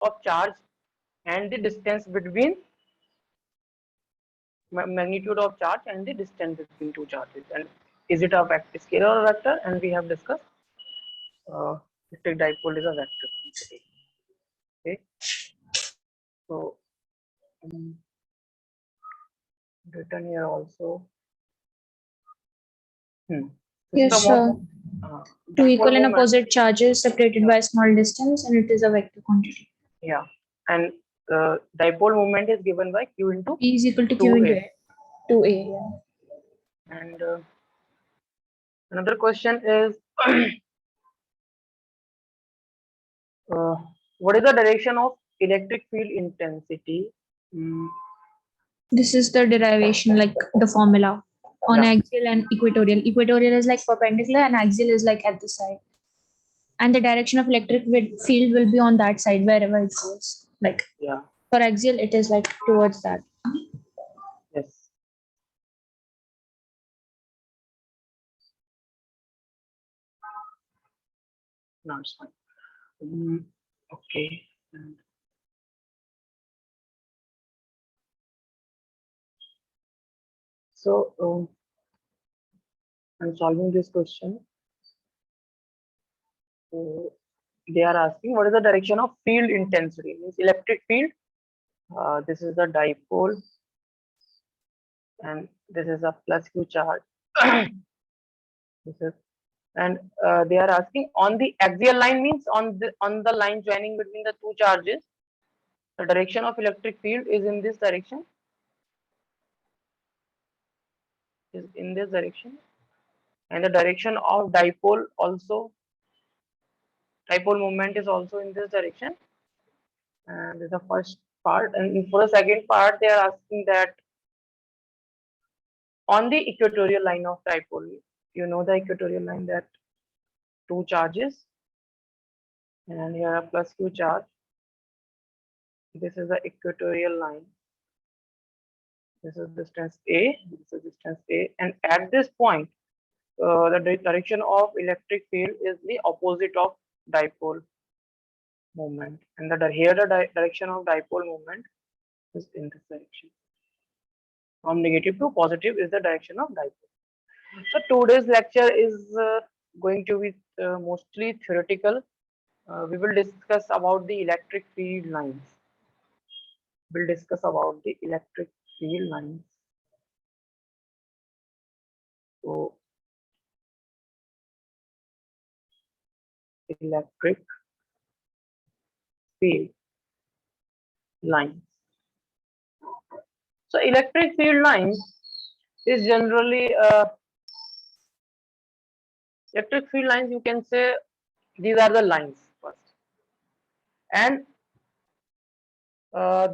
of charge and the distance between magnitude of charge and the distance between two charges, and is it a vector, scalar or vector, and we have discussed electric dipole is a vector quantity. Okay, so written here also. Yes, sir. Two equal and moment, opposite charges separated by a small distance, and it is a vector quantity. yeah, and dipole moment is given by q into E is equal to q into a. 2a. Yeah. And another question is what is the direction of electric field intensity? This is the derivation, like the formula on Yeah. axial and equatorial. Equatorial is like perpendicular, and axial is like at the side. And the direction of electric field will be on that side wherever it goes. Like Yeah. for axial, it is like towards that. Yes. No, it's fine. Okay. So I'm solving this question. So they are asking what is the direction of field intensity? Means electric field. This is the dipole, and this is a plus q charge. This is, and they are asking on the axial line, means on the line joining between the two charges. The direction of electric field is in this direction. Is in this direction, and the direction of dipole also. Dipole moment is also in this direction, and this is the first part. And for the second part, they are asking that on the equatorial line of dipole, you know the equatorial line, that two charges, and here a plus q charge. This is the equatorial line. This is distance a. This is distance a, and at this point, the direction of electric field is the opposite of dipole moment, and here the direction of dipole moment is in this direction. From negative to positive is the direction of dipole. So today's lecture is going to be mostly theoretical. We will discuss about the electric field lines. We'll discuss about the electric field lines. So electric field lines. So electric field lines is generally electric field lines. You can say these are the lines first, and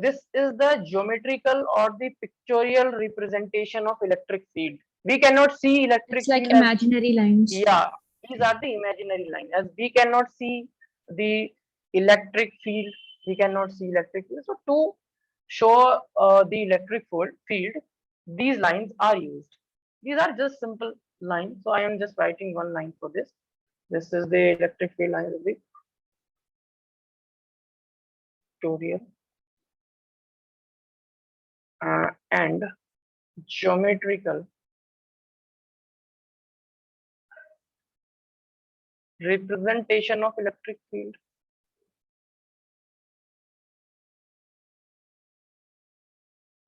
this is the geometrical or the pictorial representation of electric field. We cannot see electric It's like field imaginary lines. Yeah, these are the imaginary lines. As we cannot see the electric field, we cannot see electric field. So to show the electric field, these lines are used. These are just simple lines. So I am just writing one line for this. This is the electric field line of the pictorial and geometrical representation of electric field.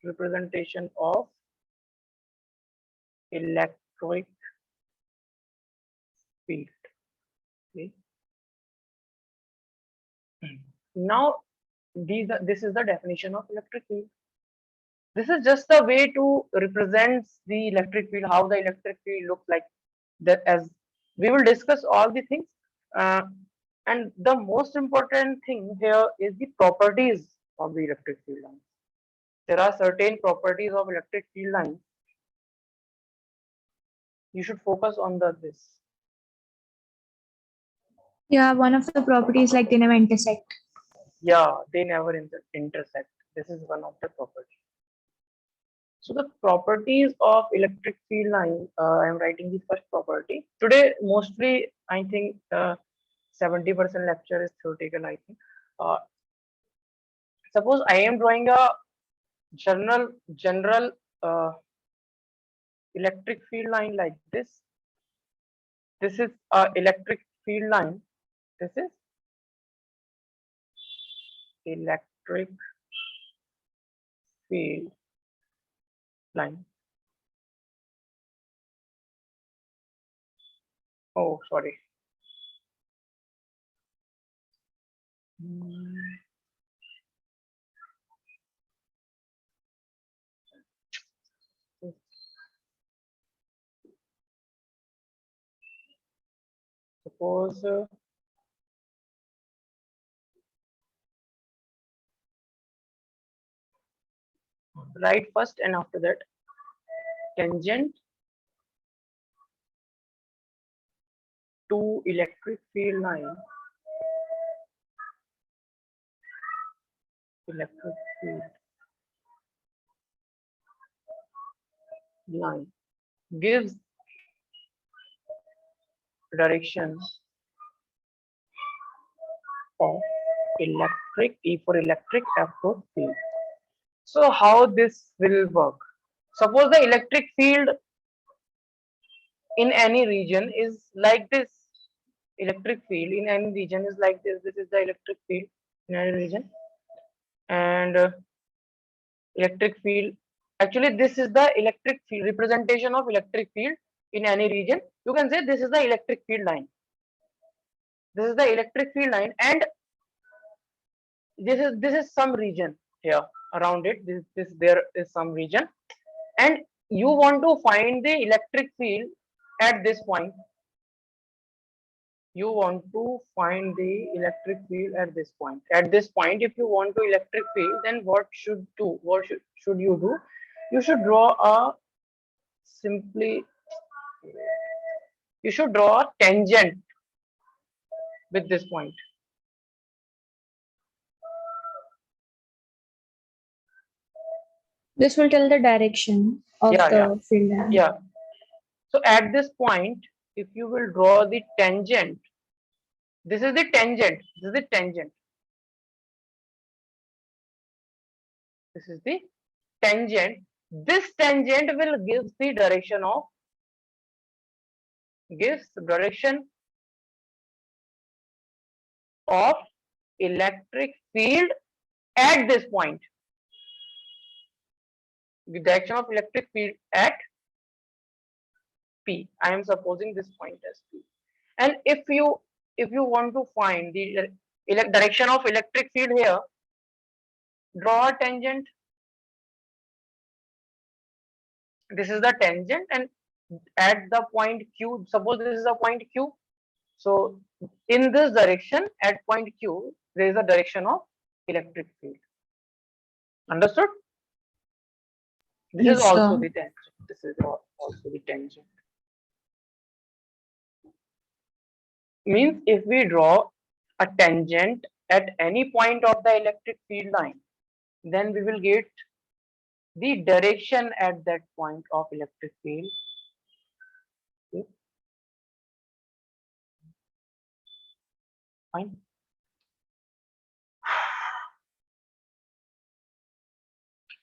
Representation of electric field. Okay. Now this is the definition of electric field. This is just a way to represent the electric field, how the electric field looks like. That, as we will discuss all the things, and the most important thing here is the properties of the electric field lines. There are certain properties of electric field lines. You should focus on this. Yeah, one of the properties, like they never intersect. Yeah, they never intersect. This is one of the properties. So the properties of electric field line, I am writing the first property. Today, mostly, I think 70% lecture is theoretical, I think. suppose I am drawing a general electric field line like this. This is a electric field line. This is electric field line. Oh, sorry. Suppose write first and after that tangent to electric field line. Electric field line gives direction of electric E for electric, F for field. So how this will work? Suppose the electric field in any region is like this. Electric field in any region is like this. This is the electric field in any region, and electric field. Actually, this is the electric field representation of electric field in any region. You can say this is the electric field line. This is the electric field line, and this is some region here around it. This there is some region, and you want to find the electric field at this point. You want to find the electric field at this point. At this point, if you want to electric field, then what should do? What should you do? You should draw a simply. You should draw a tangent with this point. This will tell the direction of Yeah, the field line. yeah. So at this point, if you will draw the tangent, this is the tangent. This is the tangent. This is the tangent. This tangent will give the direction of electric field at this point. The direction of electric field at P. I am supposing this point as P. And if you want to find the direction of electric field here, draw a tangent. This is the tangent, and at the point Q, suppose this is a point Q. So in this direction at point Q, there is a direction of electric field. Understood? This Yes, is also sir. the tangent. This is also the tangent. Means if we draw a tangent at any point of the electric field line, then we will get the direction at that point of electric field. Okay. Fine.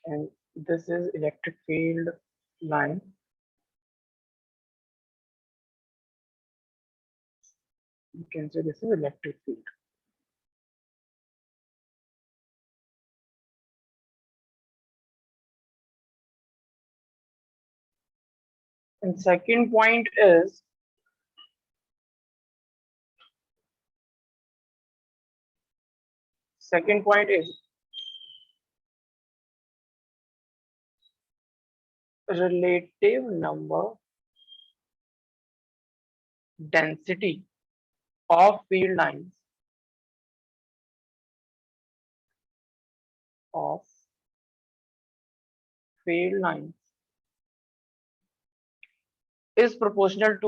And this is electric field line. You can say this is electric field. And second point is relative number density of field lines is proportional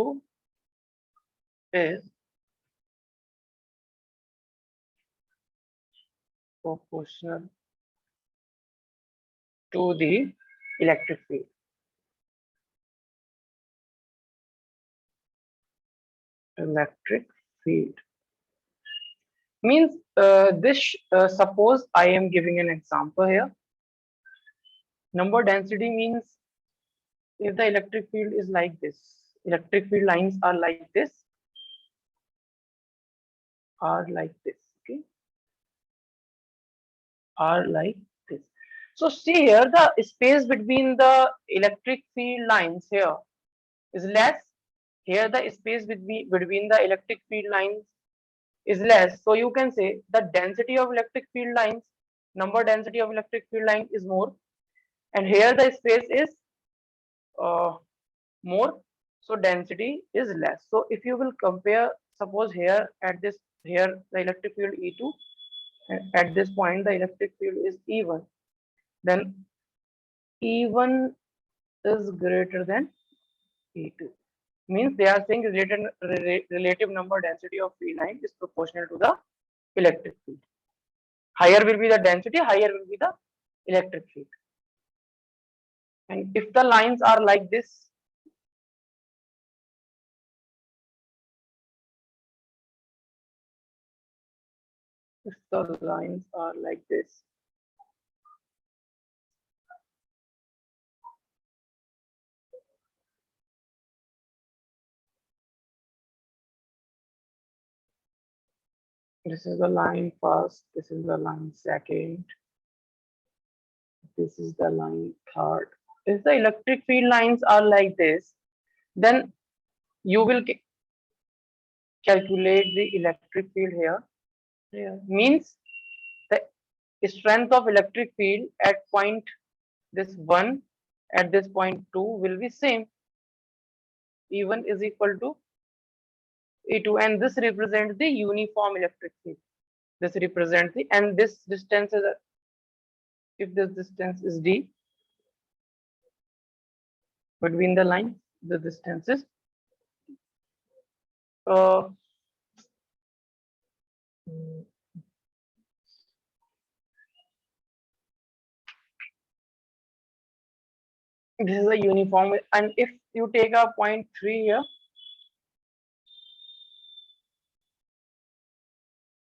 to the electric field. Means suppose I am giving an example here. Number density means if the electric field is like this, electric field lines are like this, okay, are like this. So see here, the space between the electric field lines here is less. Here the space between the electric field lines is less. So you can say the density of electric field lines, number density of electric field line is more, and here the space is uh, more, so density is less. So if you will compare, suppose here at this, here the electric field E2, and at this point the electric field is E1, then E1 is greater than E2. Means they are saying relative number density of field line is proportional to the electric field. Higher will be the density, higher will be the electric field. And if the lines are like this, if the lines are like this, this is the line first, this is the line second, this is the line third. If the electric field lines are like this, then you will calculate the electric field here. Here means the strength of electric field at point this 1 at this point 2 will be same. E1 is equal to E2, and this represents the uniform electric field. This represents the, and this distance is, if this distance is d between the lines, the distance is uh, this is a uniform, and if you take a point 3 here,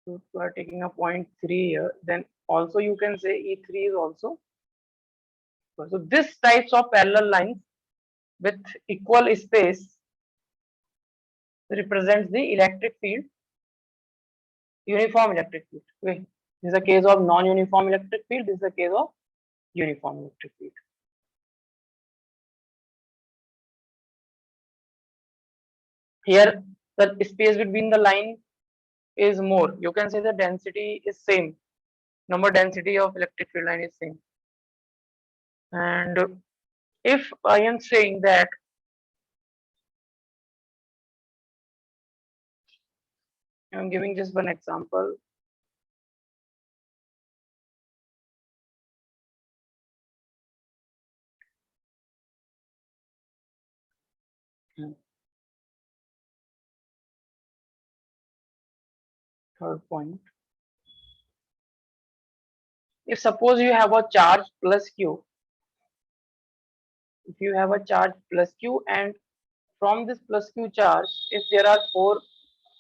if you are taking a point 3 here, then also you can say E3 is also. So this types of parallel lines with equal space represents the electric field, uniform electric field. Okay. This is a case of non-uniform electric field. This is a case of uniform electric field. Here, the space between the line is more. You can say the density is same. Number density of electric field line is same. And if I am saying that I'm giving just one example. Third point. If suppose you have a charge plus Q, if you have a charge plus Q, and from this plus Q charge, if there are 4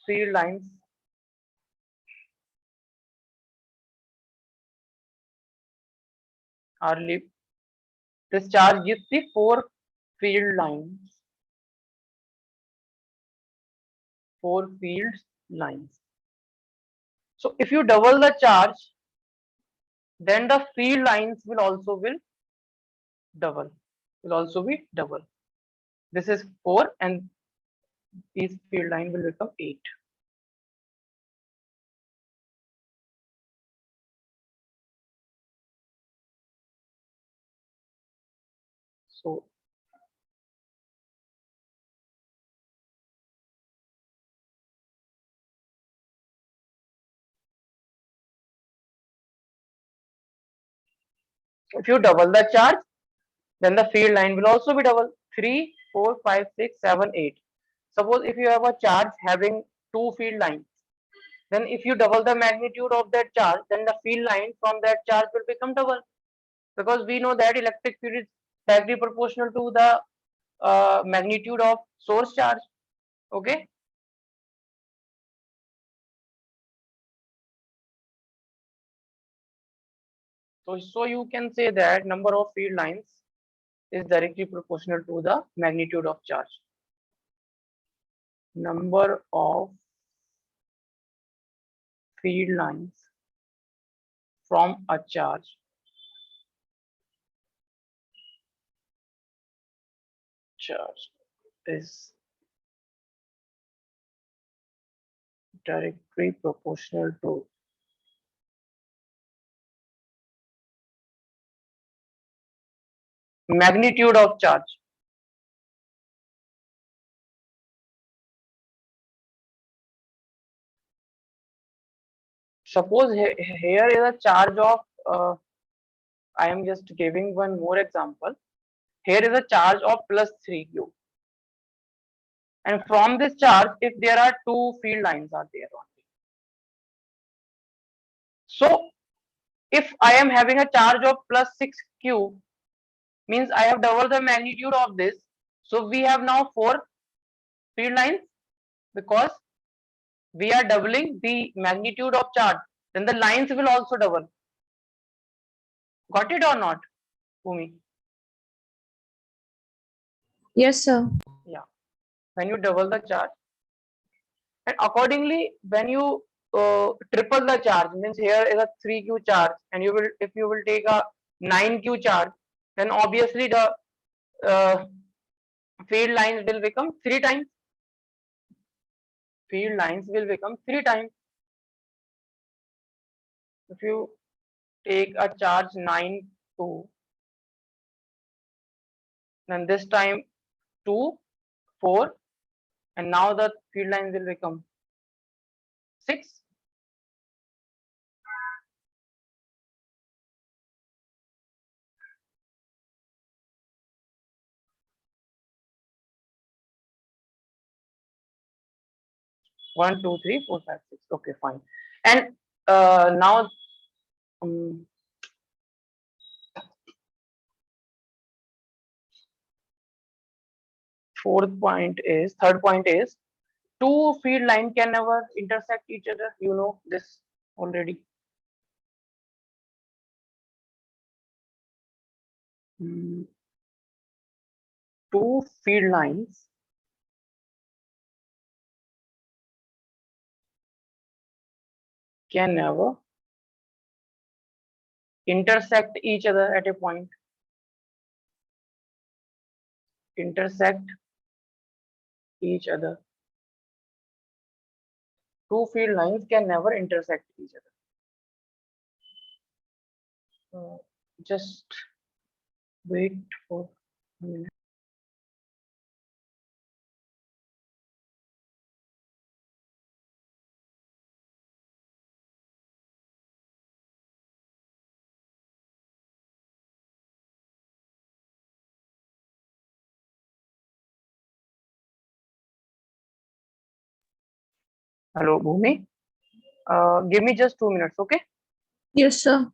field lines are leave, this charge gives the 4 field lines, 4 field lines. So if you double the charge, then the field lines will also be double. This is 4, and these field line will become 8. So if you double the charge, then the field line will also be double. 3, 4, 5, 6, 7, 8. Suppose if you have a charge having 2 field lines, then if you double the magnitude of that charge, then the field line from that charge will become double, because we know that electric field is directly proportional to the magnitude of source charge. Okay. So you can say that number of field lines is directly proportional to the magnitude of charge. Number of field lines from a charge is directly proportional to magnitude of charge. Suppose here is a charge of I am just giving one more example. Here is a charge of plus 3q, and from this charge, if there are two field lines are there only. So if I am having a charge of plus 6q, means I have double the magnitude of this. So we have now 4 field lines because we are doubling the magnitude of charge. Then the lines will also double. Got it or not, Bhumi? Yes, sir. Yeah. When you double the charge, and accordingly, when you triple the charge, means here is a 3q charge, and you will, if you will take a 9q charge, then obviously the uh, field lines will become 3 times. Field lines will become 3 times. If you take a charge 9q, then this time 2, 4, and now the field lines will become 6. 1, 2, 3, 4, 5, 6. Okay, fine. And now third point is two field line can never intersect each other. You know this already. Two field lines can never intersect each other at a point. Intersect each other. Two field lines can never intersect each other. Just wait for a minute. Hello, Bhumi. Give me just 2 minutes, okay? Yes, sir.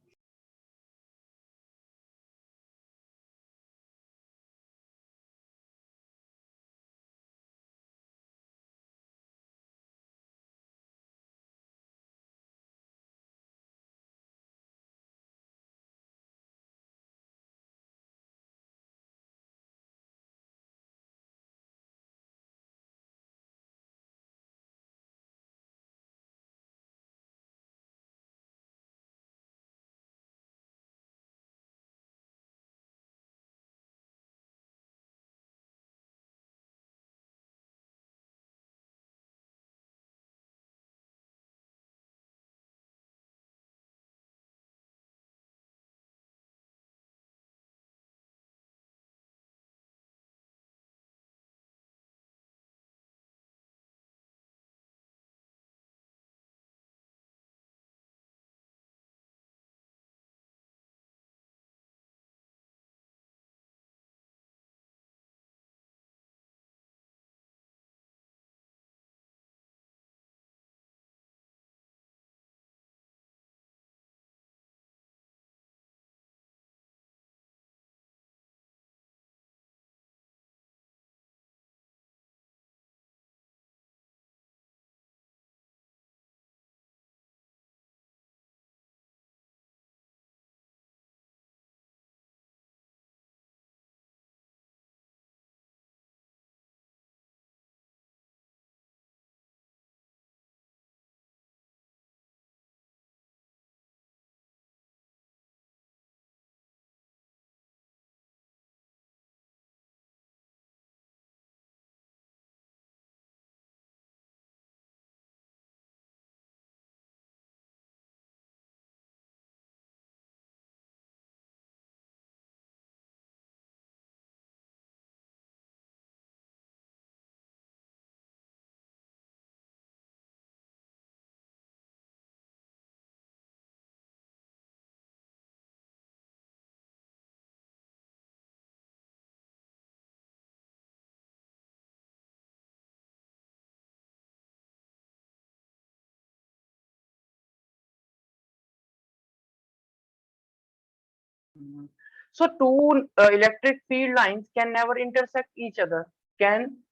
So two electric field lines can never intersect each other.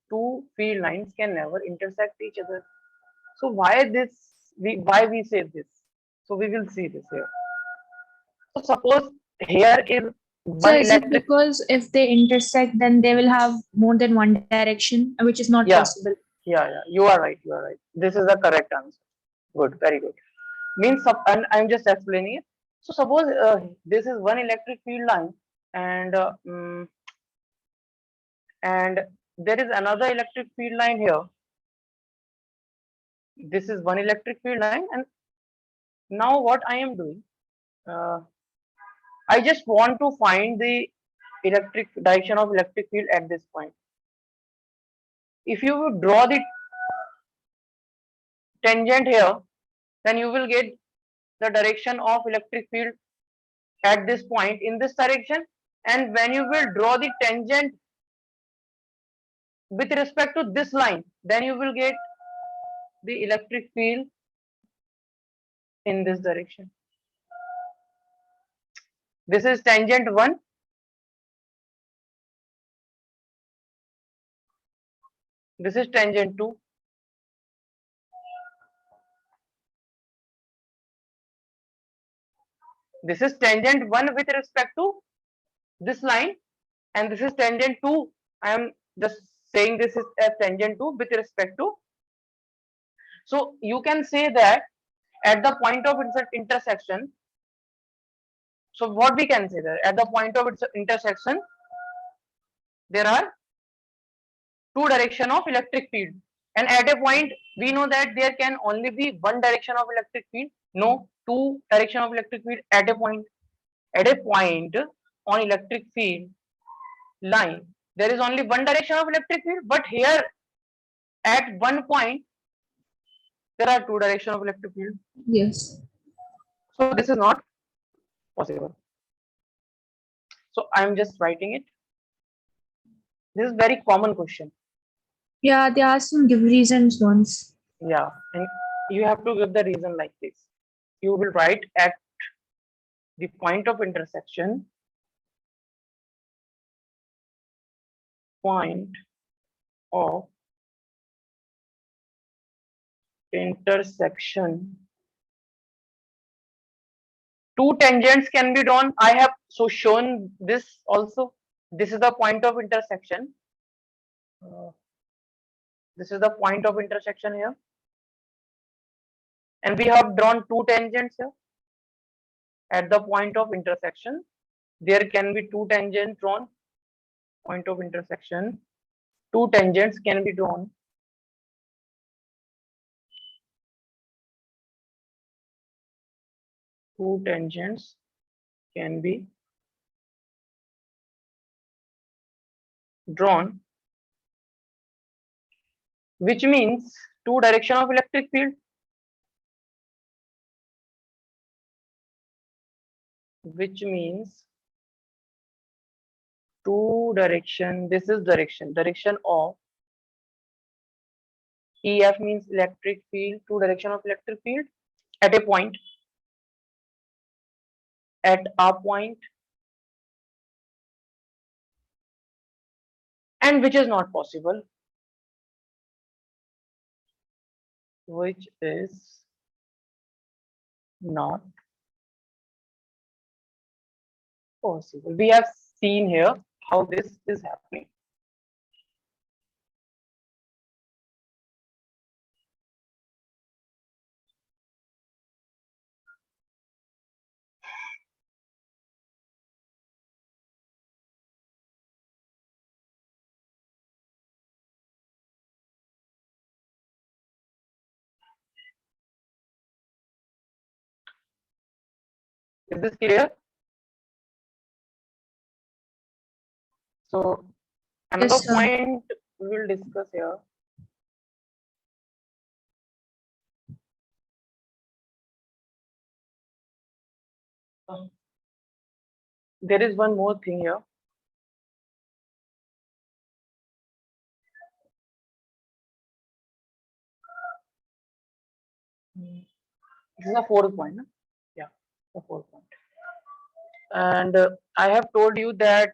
Two field lines can never intersect each other. So why this? Why we say this? So we will see this here. So suppose here is So one is it electric. because if they intersect, then they will have more than one direction, which is not Yeah, possible? yeah. You are right. You are right. This is the correct answer. Good, very good. And I'm just explaining it. So suppose this is one electric field line, and and there is another electric field line here. This is one electric field line, and now what I am doing, uh, I just want to find the electric direction of electric field at this point. If you draw the tangent here, then you will get the direction of electric field at this point in this direction. And when you will draw the tangent with respect to this line, then you will get the electric field in this direction. This is tangent 1. This is tangent 2. This is tangent 1 with respect to this line, and this is tangent 2. I am just saying this is as tangent 2 with respect to. So you can say that at the point of its intersection, so what we can say that at the point of its intersection, there are two direction of electric field, and at a point we know that there can only be one direction of electric field. No, two direction of electric field at a point. At a point on electric field line, there is only one direction of electric field, but here at one point there are two direction of electric field. Yes. So this is not possible. So I am just writing it. This is very common question. Yeah, they asked some give reasons once. Yeah, and you have to give the reason like this. You will write at the point of intersection, point of intersection, two tangents can be drawn. I have so shown this also. This is the point of intersection. This is the point of intersection here, and we have drawn two tangents here. At the point of intersection, there can be two tangents drawn. Point of intersection, two tangents can be drawn. Two tangents can be drawn, which means two direction of electric field, which means two direction. This is direction of EF means electric field, two direction of electric field at a point, and which is not possible, which is not possible. We have seen here how this is happening. Is this clear? So another Yes, sir. point we will discuss here. There is one more thing here. This is a fourth point. No? Yeah, the fourth point. And I have told you that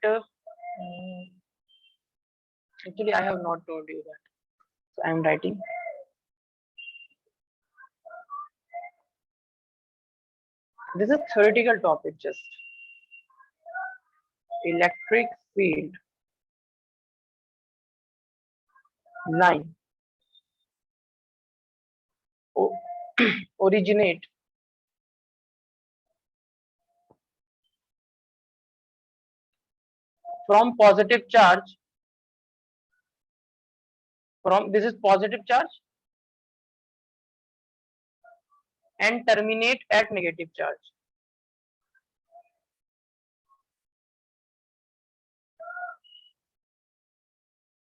actually I have not told you that, so I am writing. This is a theoretical topic, just electric field line o- originate from positive charge, from this is positive charge, and terminate at negative charge.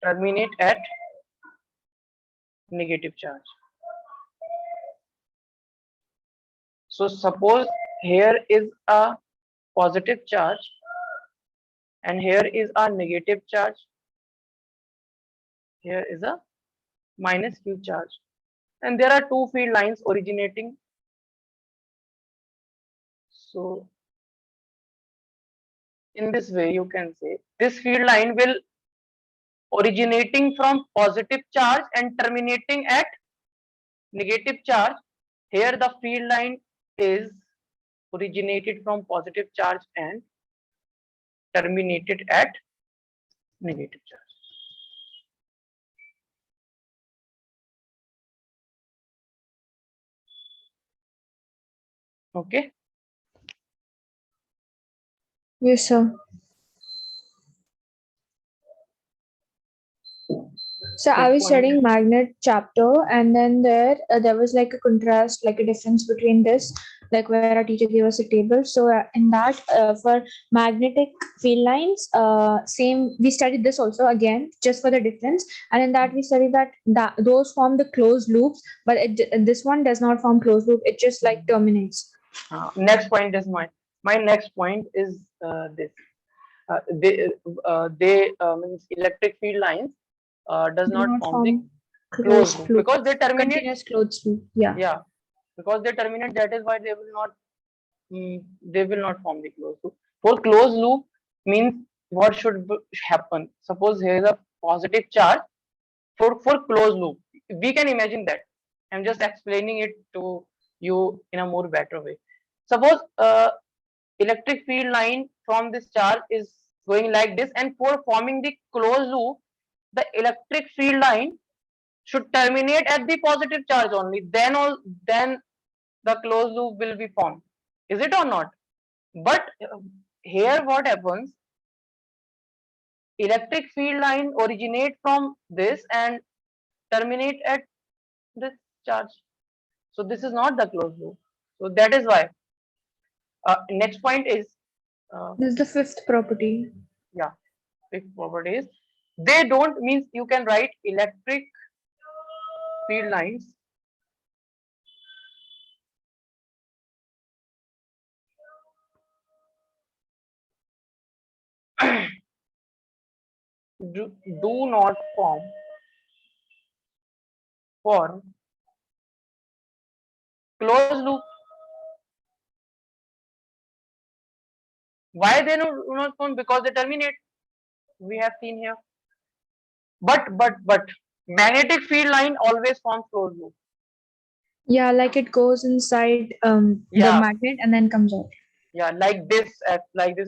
Terminate at negative charge. So suppose here is a positive charge and here is a negative charge. Here is a minus q charge. And there are two field lines originating. So in this way you can say this field line will originating from positive charge and terminating at negative charge. Here the field line is originated from positive charge and terminated at negative charge. Okay. Yes, sir. So I Next was point. studying magnet chapter, and then there was like a contrast, like a difference between this, like where our teacher gave us a table. So in that, for magnetic field lines, same we studied this also again just for the difference, and in that we studied that those form the closed loops, but this one does not form closed loop. It just like terminates. Next point is my next point is this. They means electric field lines does Do not not form the form closed closed loop loop. because they terminate. Continuous closed loop. Yeah. Yeah, because they terminate. That is why they will not form the closed loop. For closed loop means what should happen. Suppose here is a positive charge. For closed loop, we can imagine that. I'm just explaining it to you in a more better way. Suppose electric field line from this charge is going like this, and for forming the closed loop, the electric field line should terminate at the positive charge only. Then the closed loop will be formed. Is it or not? But here what happens? Electric field line originate from this and terminate at this charge. So this is not the closed loop. So that is why. Next point is This is the fifth property. yeah, fifth property is they don't means you can write electric field lines do not form closed loop. Why they do not form? Because they terminate. We have seen here. But magnetic field line always forms closed loop. Yeah, like it goes inside the Yeah, magnet and then comes out. yeah, like this.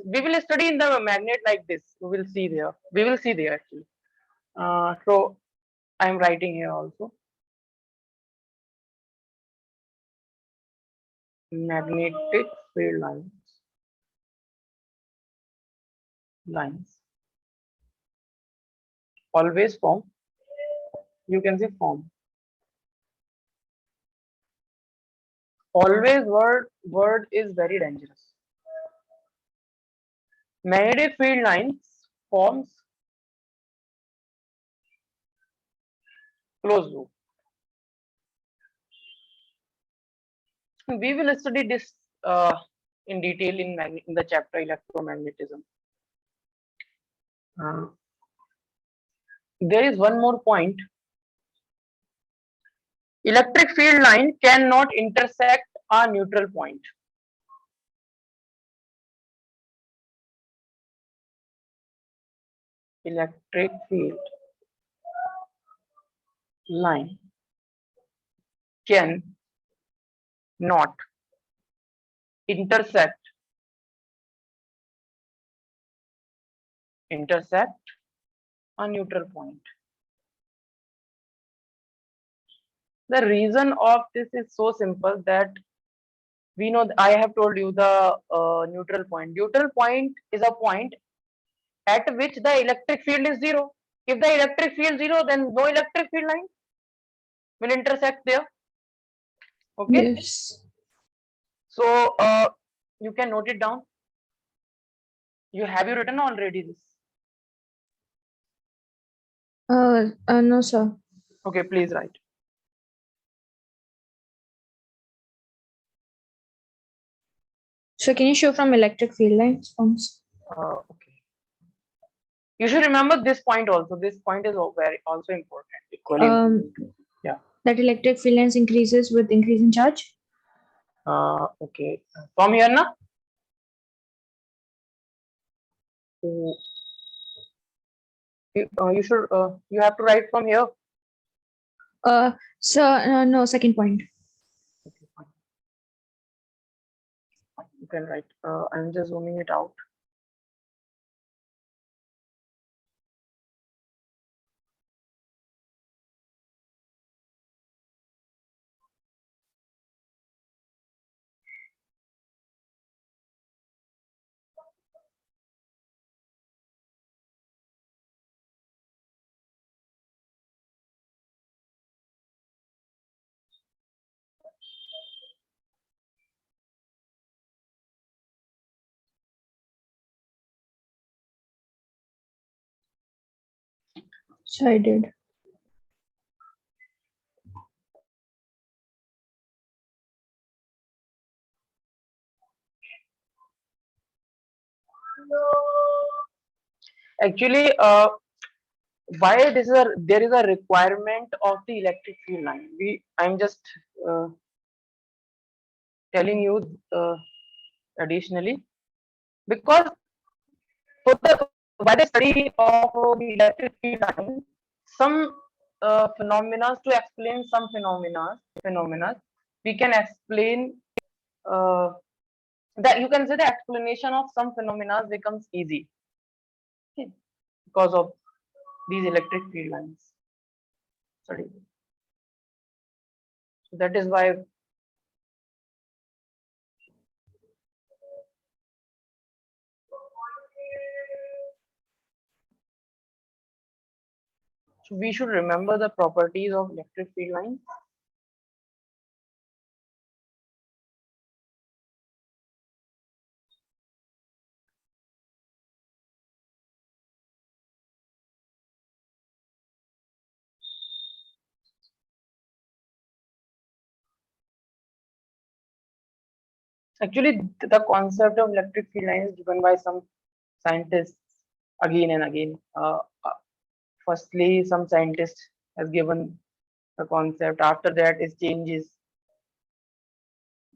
We will study in the magnet like this. We will see there. We will see there actually. So I am writing here also. Magnetic field lines always form. You can say form. Always word is very dangerous. Magnetic field lines forms closed loop. We will study this in detail in the chapter electromagnetism. Uh, there is one more point. Electric field line cannot intersect a neutral point. electric field line can not intersect a neutral point. The reason of this is so simple that we know, I have told you the neutral point. Neutral point is a point at which the electric field is zero. If the electric field zero, then no electric field line will intersect there. Okay. Yes. So you can note it down. Have you written already this? No, sir. Okay, please write. So can you show from electric field lines forms? Okay. You should remember this point also. This point is very also important. Equally important. Yeah. That electric field lines increases with increase in charge. Okay. From here na. You should. You have to write from here. So no, second point. Okay, fine. You can write. I'm just zooming it out. So I did. Actually, why there is a requirement of the electric field line. I'm just telling you additionally, because by the study of the electric field line, some phenomena, to explain some phenomena, we can explain uh, that you can say the explanation of some phenomena becomes easy, okay, because of these electric field lines study. So that is why we should remember the properties of electric field lines. Actually, the concept of electric field line is given by some scientists again and again. Firstly, some scientist has given the concept. After that, it changes.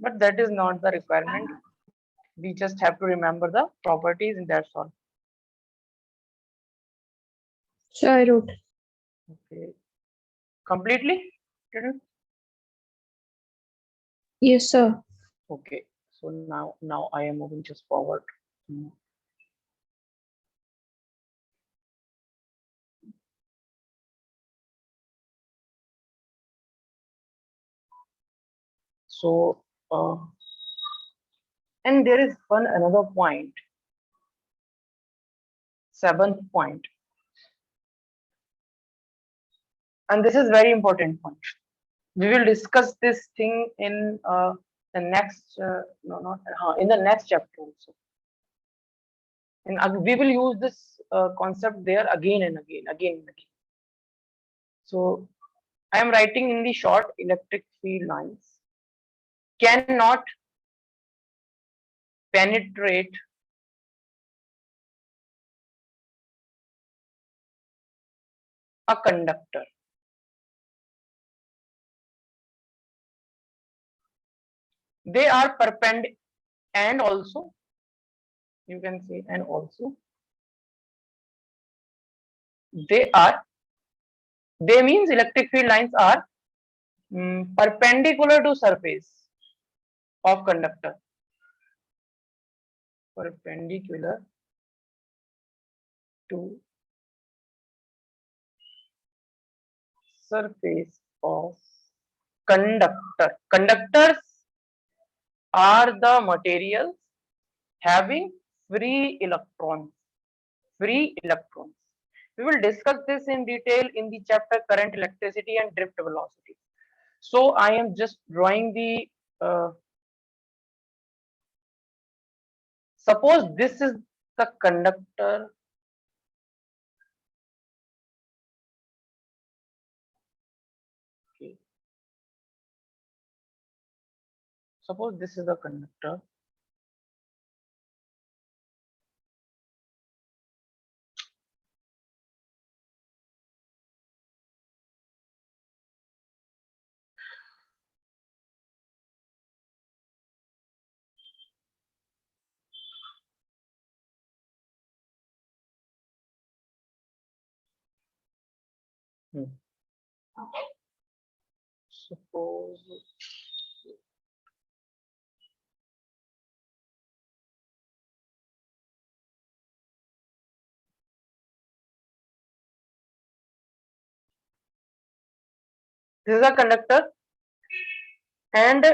But that is not the requirement. We just have to remember the properties, and that's all. So I wrote. Okay. Completely? Student? Yes, sir. Okay. So now I am moving just forward. So and there is another point, seventh point, and this is very important point. We will discuss this thing in the next no not in the next chapter also, and we will use this concept there again and again. So I am writing in the short: electric field lines cannot penetrate a conductor. They are perpendicular, and also you can say, and also they means electric field lines are perpendicular to surface of conductor, perpendicular to surface of conductor. Conductors are the materials having free electrons. Free electrons. We will discuss this in detail in the chapter current electricity and drift velocity. So I am just drawing the suppose this is the conductor. Okay. Suppose this is the conductor. Hmm. Suppose this is a conductor, and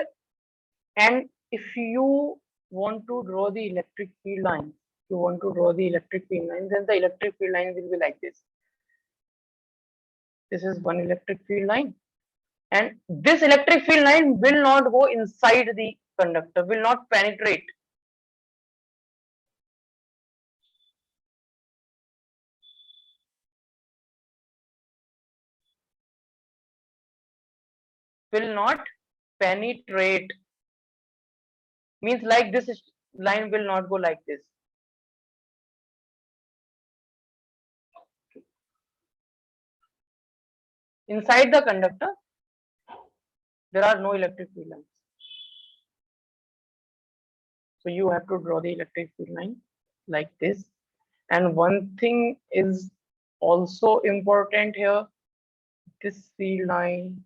if you want to draw the electric field line, then the electric field line will be like this. This is one electric field line, and this electric field line will not go inside the conductor, will not penetrate. Will not penetrate means like this line will not go like this. Inside the conductor, there are no electric field lines. So you have to draw the electric field line like this. And one thing is also important here, this field line,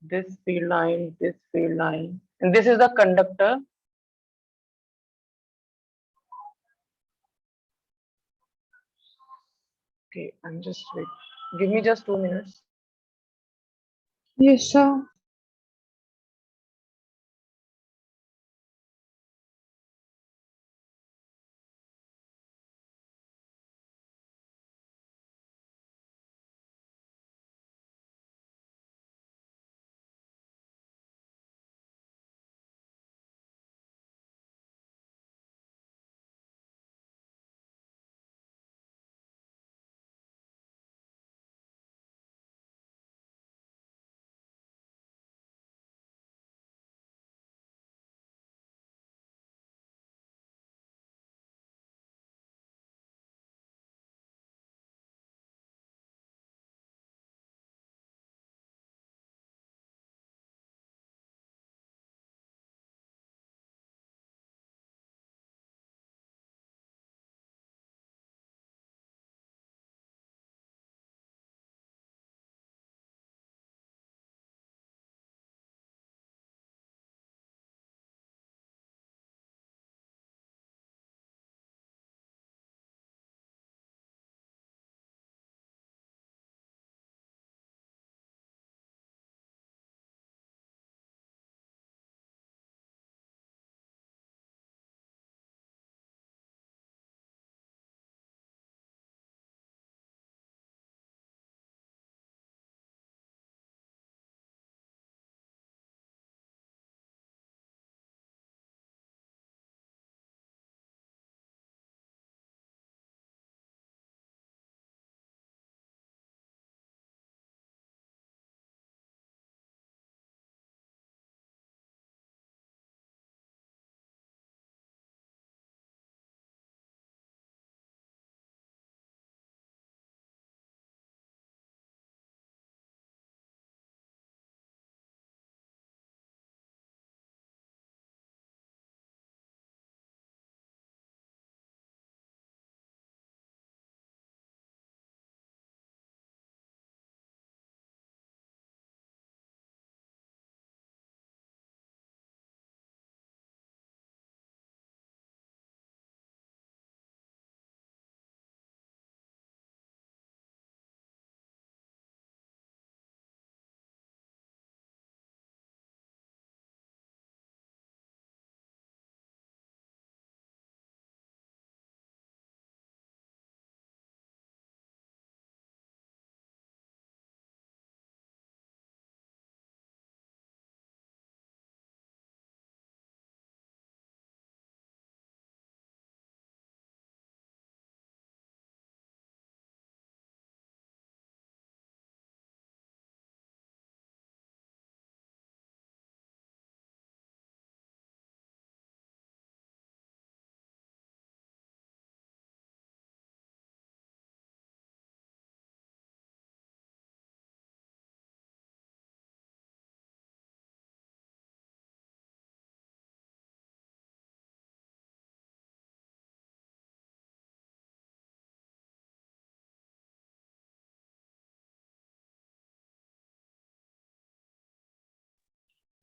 this field line, this field line, and this is the conductor. Okay, I'm just wait. Give me just 2 minutes. Yes, sir.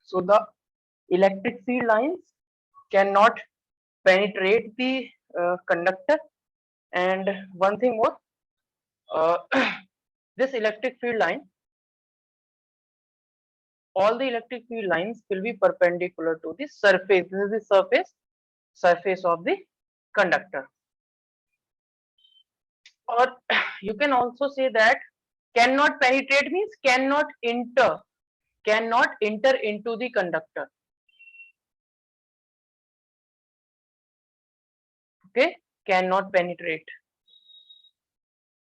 So the electric field lines cannot penetrate the conductor. And one thing more, uh, this electric field line, all the electric field lines will be perpendicular to the surface. This is the surface of the conductor. Or you can also say that cannot penetrate means cannot enter into the conductor. Okay, cannot penetrate.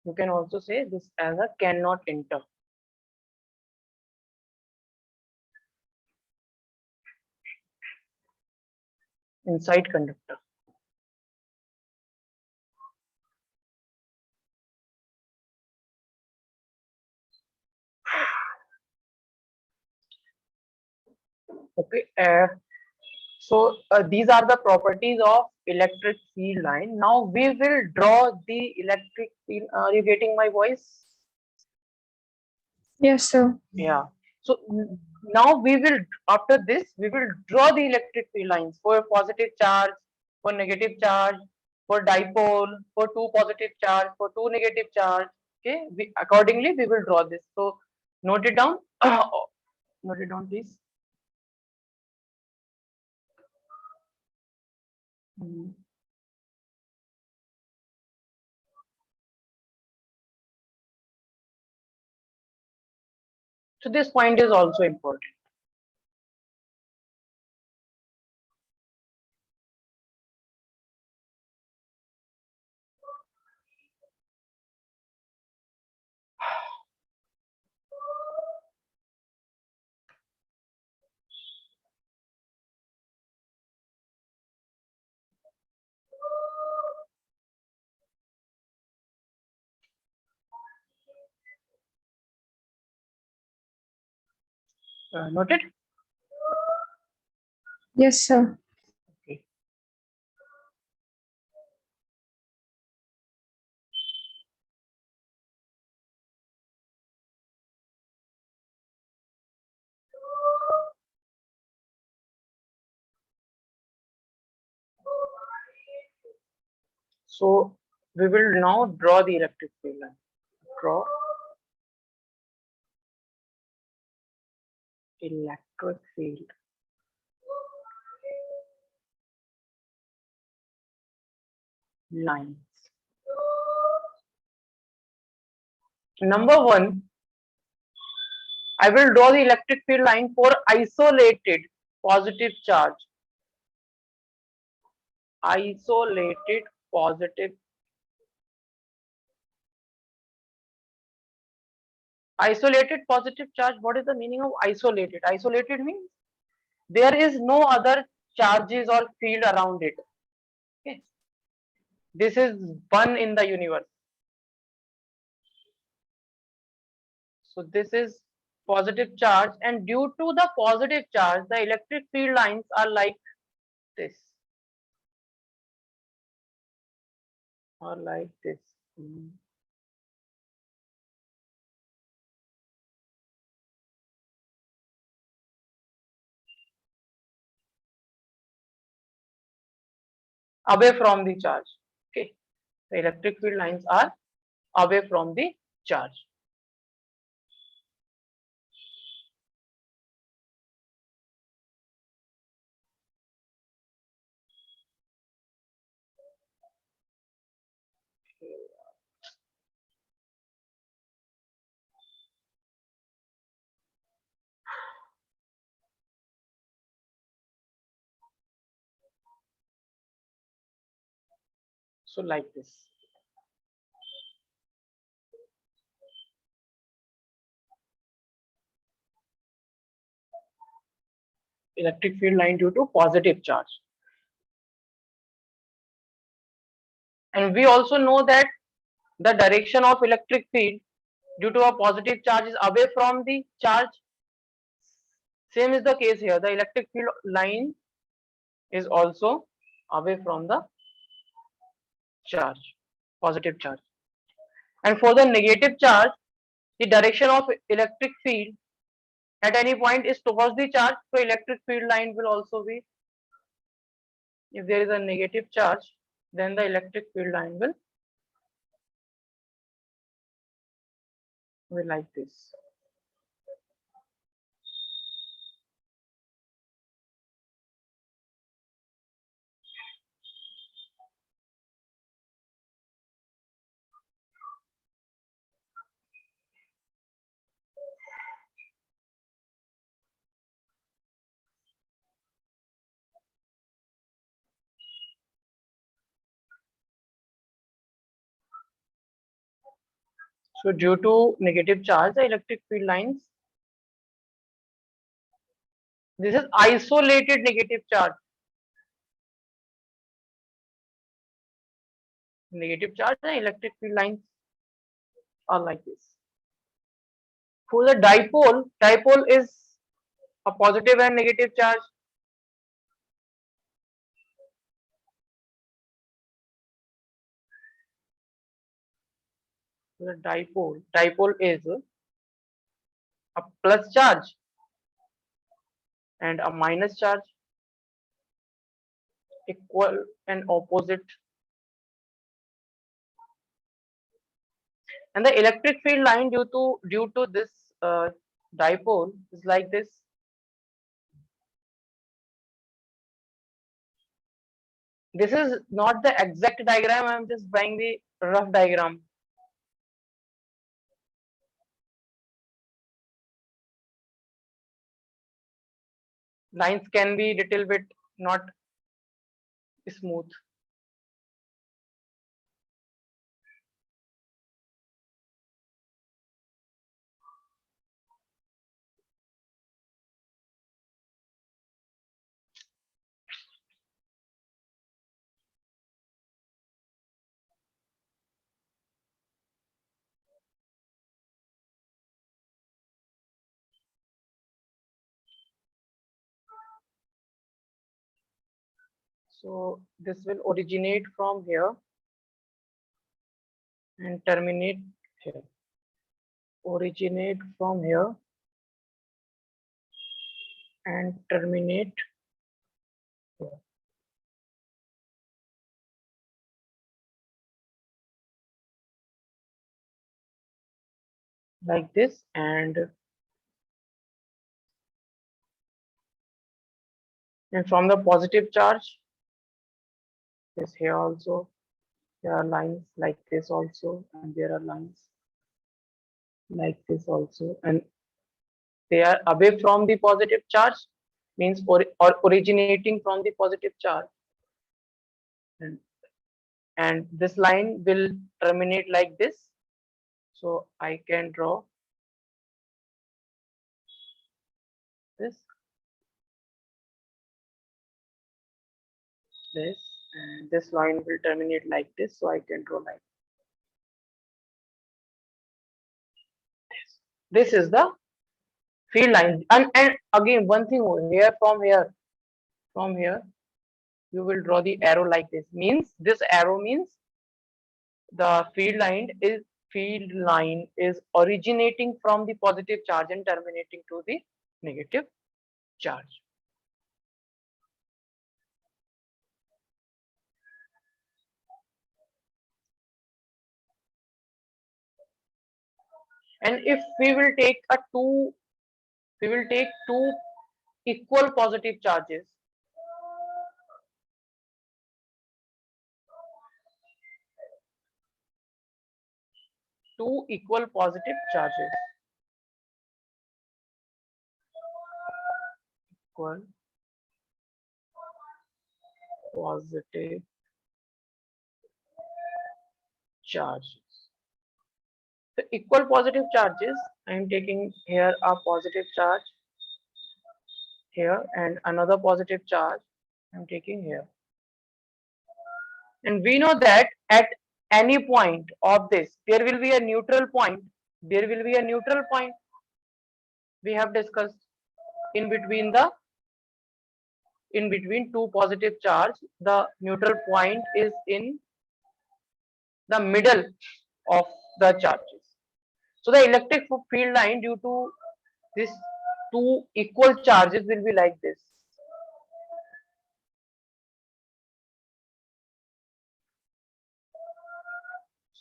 You can also say this as a cannot enter inside conductor. Okay, so these are the properties of electric field line. Now we will draw the electric field. Are you getting my voice? Yes, sir. Yeah. So now we will, after this, we will draw the electric field lines for positive charge, for negative charge, for dipole, for two positive charge, for two negative charge. Okay. Accordingly, we will draw this. So note it down. Note it down, please. Mm. So this point is also important. Noted. Yes, sir. Okay. So we will now draw the electric field line. Draw electric field lines. Number one, I will draw the electric field line for isolated positive charge. Isolated positive. Isolated positive charge. What is the meaning of isolated? Isolated means there is no other charges or field around it. Okay. This is one in the universe. So this is positive charge, and due to the positive charge, the electric field lines are like this. Or like this. Away from the charge. Okay. The electric field lines are away from the charge. So like this. Electric field line due to positive charge. And we also know that the direction of electric field due to a positive charge is away from the charge. Same is the case here. The electric field line is also away from the charge, positive charge. And for the negative charge, the direction of electric field at any point is towards the charge, so electric field line will also be, if there is a negative charge, then the electric field line will be like this. So due to negative charge, the electric field lines, this is isolated negative charge. Negative charge and electric field lines are like this. For the dipole, dipole is a positive and negative charge. The dipole is a plus charge and a minus charge, equal and opposite. And the electric field line due to this dipole is like this. This is not the exact diagram, I am just drawing the rough diagram. Lines can be little bit not smooth. So this will originate from here and terminate here. Originate from here and terminate here. Like this, and from the positive charge, this here also, there are lines like this also, and there are lines like this also, and they are away from the positive charge, means or originating from the positive charge, and this line will terminate like this. So I can draw this, and this line will terminate like this. So I can draw like this. This is the field line, and again one thing over here, from here you will draw the arrow like this. Means this arrow means the field line is originating from the positive charge and terminating to the negative charge. And if we will take two equal positive charges, two equal positive charges, equal positive charges. The equal positive charges, I am taking here a positive charge here and another positive charge I am taking here. And we know that at any point of this, there will be a neutral point. There will be a neutral point. We have discussed in between two positive charge, the neutral point is in the middle of the charges. So the electric field line due to this two equal charges will be like this.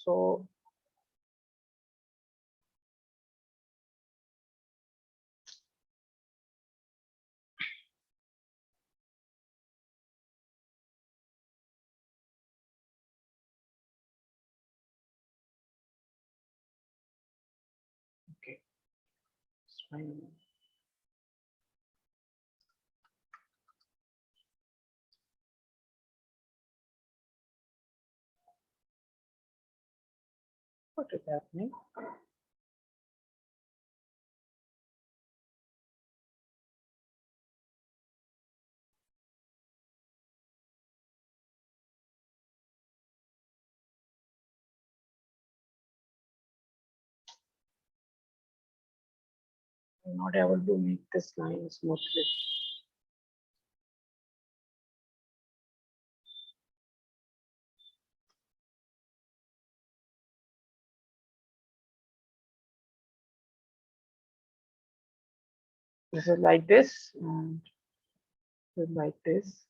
So okay, it's fine. What is happening? I'm not able to make this line smoothly. This is like this, and this is like this.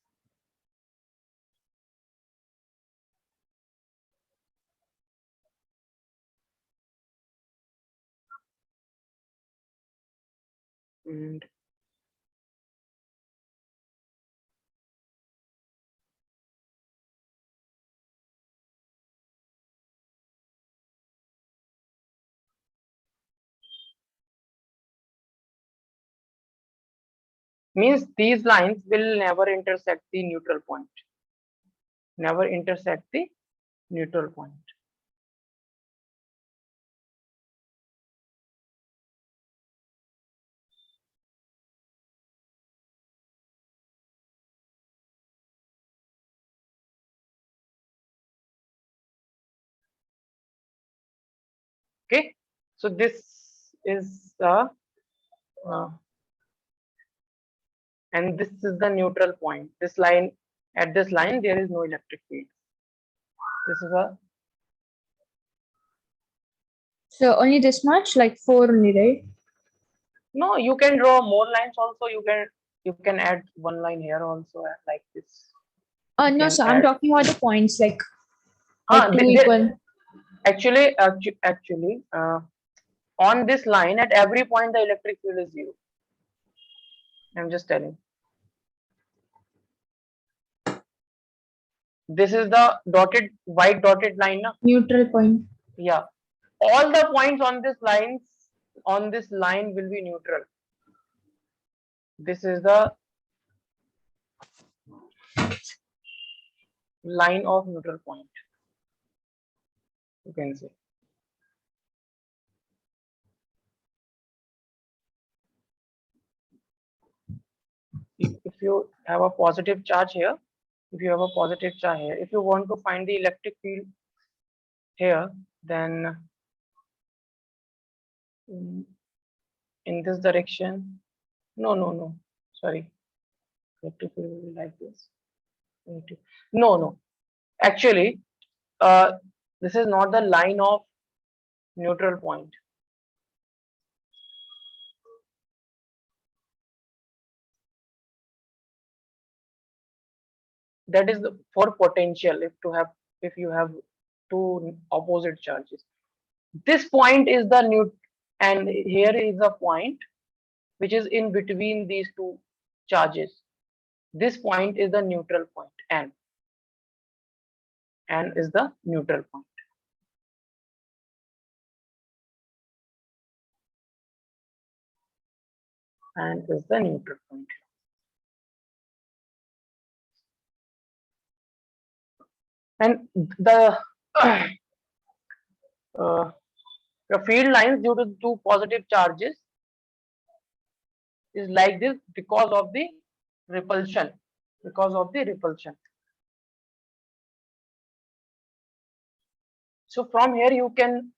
And means these lines will never intersect the neutral point. Never intersect the neutral point. Okay, so this is the and this is the neutral point. This line, at this line there is no electric field. This is a So only this much, like 4 only, right? no. You can draw more lines also. You can add one line here also like this. You No, can so I'm add. talking about the points, like two equal. Actually, on this line at every point the electric field is zero. I'm just telling. This is the white dotted line. Na? Neutral point. Yeah. All the points on this line will be neutral. This is the line of neutral point. You can say. If you have a positive charge here, if you want to find the electric field here, then in this direction, no, sorry, electric field will be like this. No, actually, uh, this is not the line of neutral point. That is for potential. If you have two opposite charges, this point is the and here is a point which is in between these two charges. This point is the neutral point, and is the neutral point. And is the neutral point. And the the field lines due to two positive charges is like this because of the repulsion. Because of the repulsion. So from here you can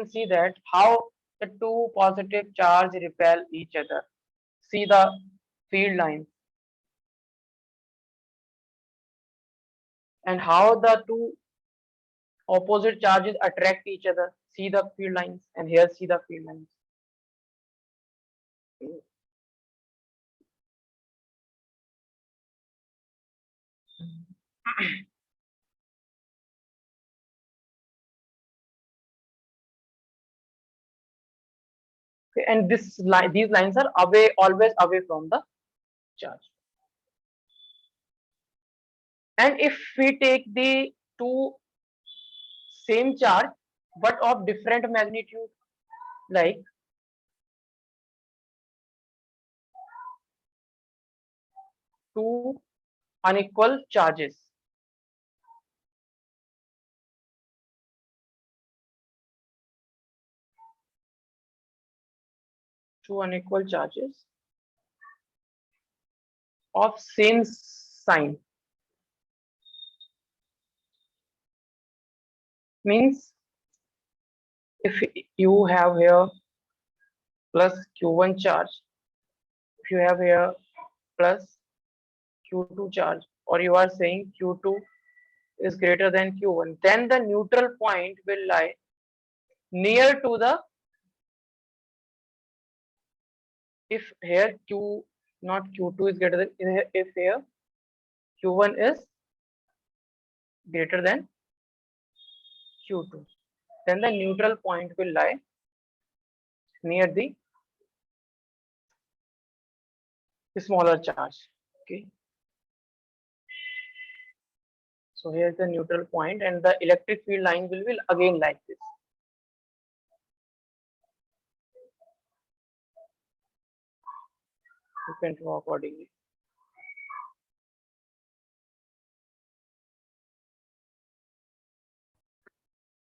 see that how the two positive charge repel each other. See the field lines and how the two opposite charges attract each other. See the field lines, and here see the field lines. Okay, and this line, these lines are away, always away from the charge. And if we take the two same charge but of different magnitude, like two unequal charges, two unequal charges of same sign, means if you have here plus q1 charge, if you have here plus q2 charge, or you are saying q2 is greater than q1, then the neutral point will lie near to the, if here q not q2 is greater than, if here q1 is greater than q2, then the neutral point will lie near the smaller charge. Okay, so here's the neutral point, and the electric field line will be again like this. You can draw accordingly.